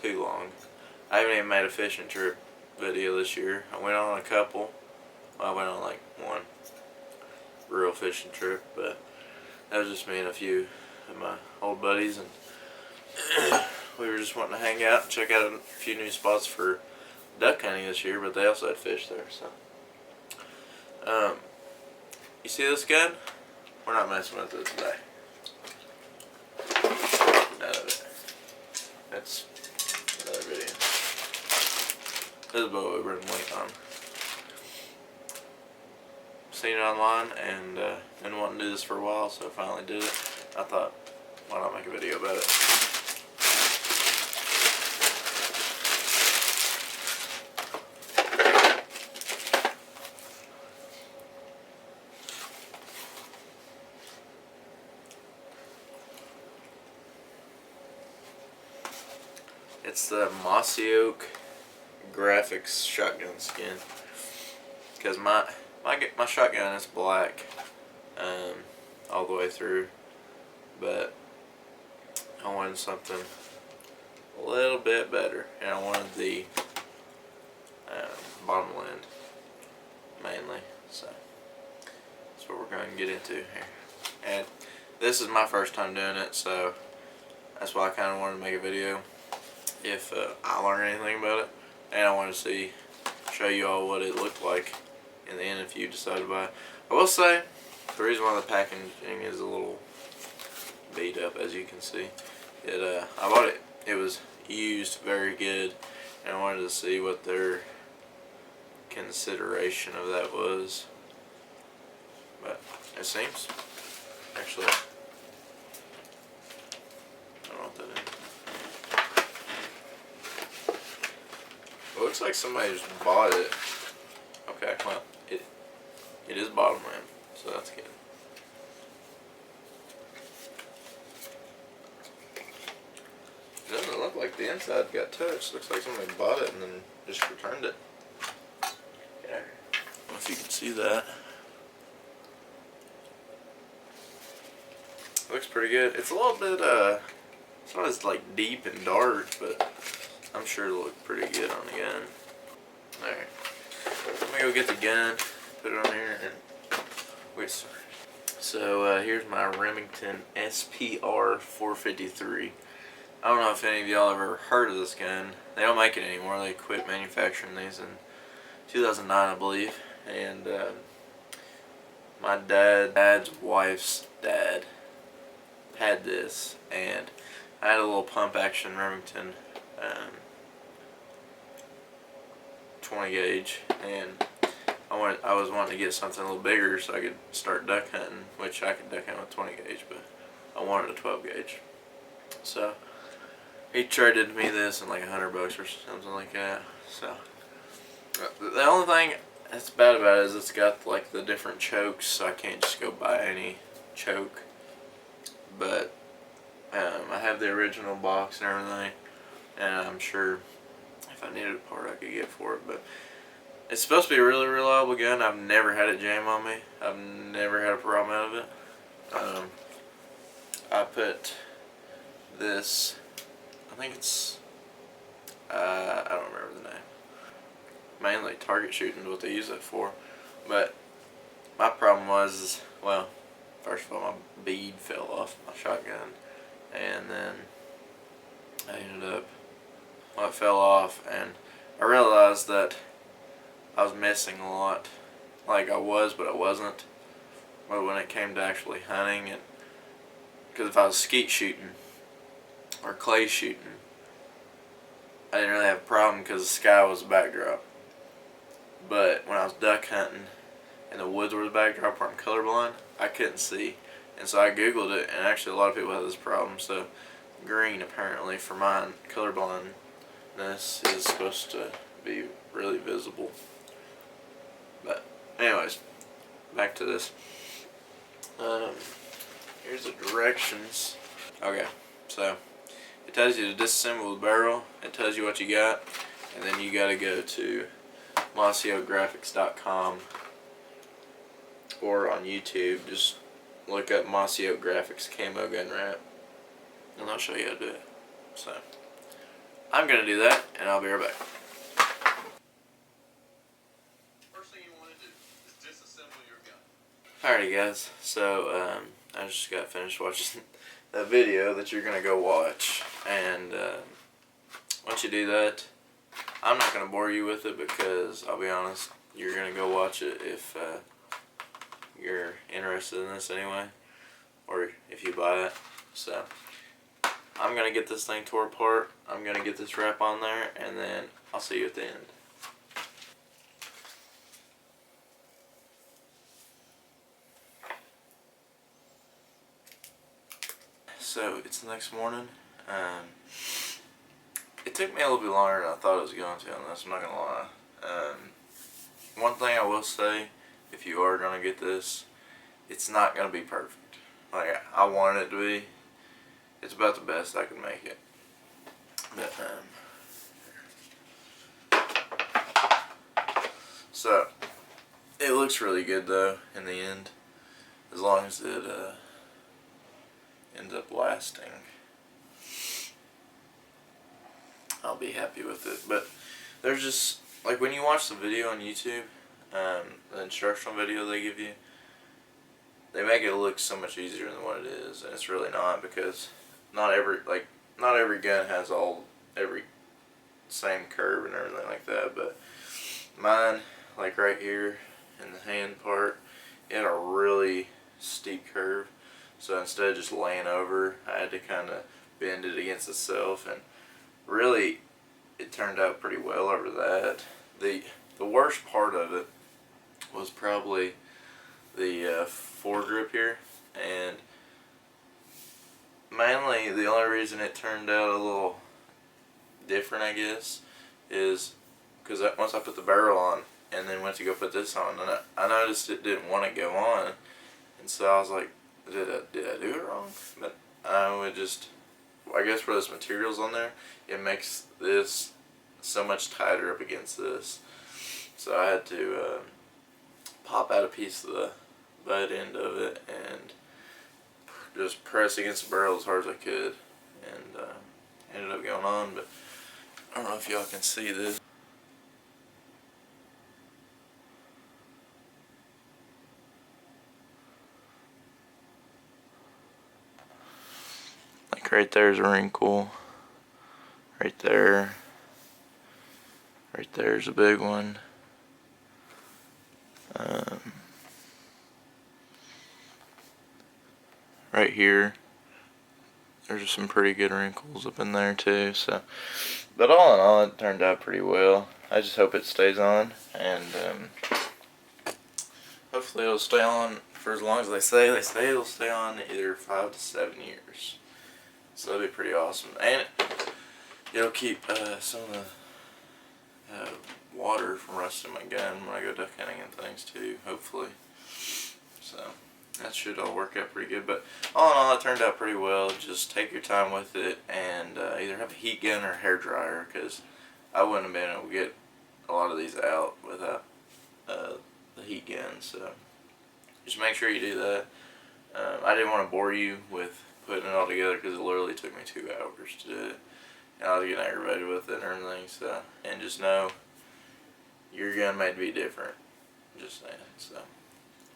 too long. I haven't even made a fishing trip video this year. I went on a couple. Well, I went on like one real fishing trip, but that was just me and a few of my old buddies, and we were just wanting to hang out and check out a few new spots for duck hunting this year, but they also had fish there, so. You see this gun? We're not messing with it today. None of it. That's another video. This is what we've been waiting on. Seen it online and been wanting to do this for a while, so I finally did it. I thought, why not make a video about it? It's the Mossy graphics shotgun skin, because my shotgun is black all the way through, but I wanted something a little bit better, and I wanted the Bottomland mainly, so that's what we're going to get into here. And this is my first time doing it, so that's why I kind of wanted to make a video if I learn anything about it, and I want to show you all what it looked like in the end if you decide to buy it. I will say the reason why the packaging is a little beat up, as you can see, I bought it. It was used very good, and I wanted to see what their consideration of that was. But it seems actually, I don't know what that is. It looks like somebody just bought it. Okay, well, it is Bottomland, so that's good. It doesn't look like the inside got touched. Looks like somebody bought it and then just returned it. Yeah. I don't know if you can see that. It looks pretty good. It's a little bit, it's not as like deep and dark, but I'm sure it'll look pretty good on the gun. Alright. Let me go get the gun, put it on here, and wait. So here's my Remington SPR 453. I don't know if any of y'all have ever heard of this gun. They don't make it anymore. They quit manufacturing these in 2009, I believe. And my dad's wife's dad had this, and I had a little pump action Remington 20 gauge, and I was wanting to get something a little bigger so I could start duck hunting, which I could duck hunt with 20 gauge, but I wanted a 12 gauge. So he traded me this in like $100 or something like that. So the only thing that's bad about it is it's got like the different chokes, so I can't just go buy any choke. But I have the original box and everything, and I'm sure if I needed a part I could get for it. But it's supposed to be a really reliable gun. I've never had it jam on me. I've never had a problem out of it. I put this, I think it's, I don't remember the name. Mainly target shooting is what they use it for. But my problem was, well, first of all, my bead fell off my shotgun, and then I ended up, well, it fell off, and I realized that I was missing a lot. Like I was, but I wasn't. But when it came to actually hunting, and because if I was skeet shooting or clay shooting, I didn't really have a problem because the sky was the backdrop. But when I was duck hunting and the woods were the backdrop where I'm colorblind, I couldn't see. And so I googled it, and actually a lot of people have this problem. So green, apparently, for mine, colorblindness is supposed to be really visible. But anyways, back to this. Here's the directions. Okay, so it tells you to disassemble the barrel. It tells you what you got, and then you got to go to MossyOakGraphics.com or on YouTube. Just look up Mossy Graphics Camo Gun Wrap, and I'll show you how to do it. So I'm going to do that, and I'll be right back. First thing you want to do is disassemble your gun. Alrighty guys, so I just got finished watching that video that you're going to go watch, and once you do that, I'm not going to bore you with it because, I'll be honest, you're going to go watch it if you're interested in this anyway, or if you buy it. So I'm going to get this thing tore apart, I'm going to get this wrap on there, and then I'll see you at the end. So it's the next morning. It took me a little bit longer than I thought it was going to on this, I'm not going to lie. One thing I will say, if you are going to get this, it's not going to be perfect. Like I wanted it to be. It's about the best I can make it. But, so, it looks really good though in the end, as long as it ends up lasting. I'll be happy with it. But there's just, like when you watch the video on YouTube, the instructional video they give you, they make it look so much easier than what it is, and it's really not, because not every gun has every same curve and everything like that. But mine, like right here in the hand part, it had a really steep curve, so instead of just laying over, I had to kind of bend it against itself, and really it turned out pretty well over that. The worst part of it was probably the foregrip here, and mainly the only reason it turned out a little different, I guess, is because once I put the barrel on and then went to go put this on, and I noticed it didn't want to go on, and so I was like, did I do it wrong? But I would just, I guess where this material's on there, it makes this so much tighter up against this, so I had to pop out a piece of the butt end of it and just press against the barrel as hard as I could, and ended up going on. But I don't know if y'all can see this. Like right there's a wrinkle, right there's a big one. Right here, there's some pretty good wrinkles up in there too. So, but all in all, it turned out pretty well. I just hope it stays on, and hopefully it'll stay on for as long as they say. They say it'll stay on either 5 to 7 years. So that'd be pretty awesome, and it'll keep some of the water from rusting my gun when I go duck hunting and things too, hopefully. So that should all work out pretty good. But all in all, it turned out pretty well. Just take your time with it, and either have a heat gun or a hair dryer, because I wouldn't have been able to get a lot of these out without the heat gun. So just make sure you do that. I didn't want to bore you with putting it all together, because it literally took me 2 hours to do it, and I was getting aggravated with it and everything. So, and just know your gun may be different, just saying. So,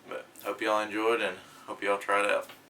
but hope y'all enjoyed, and hope y'all try it out.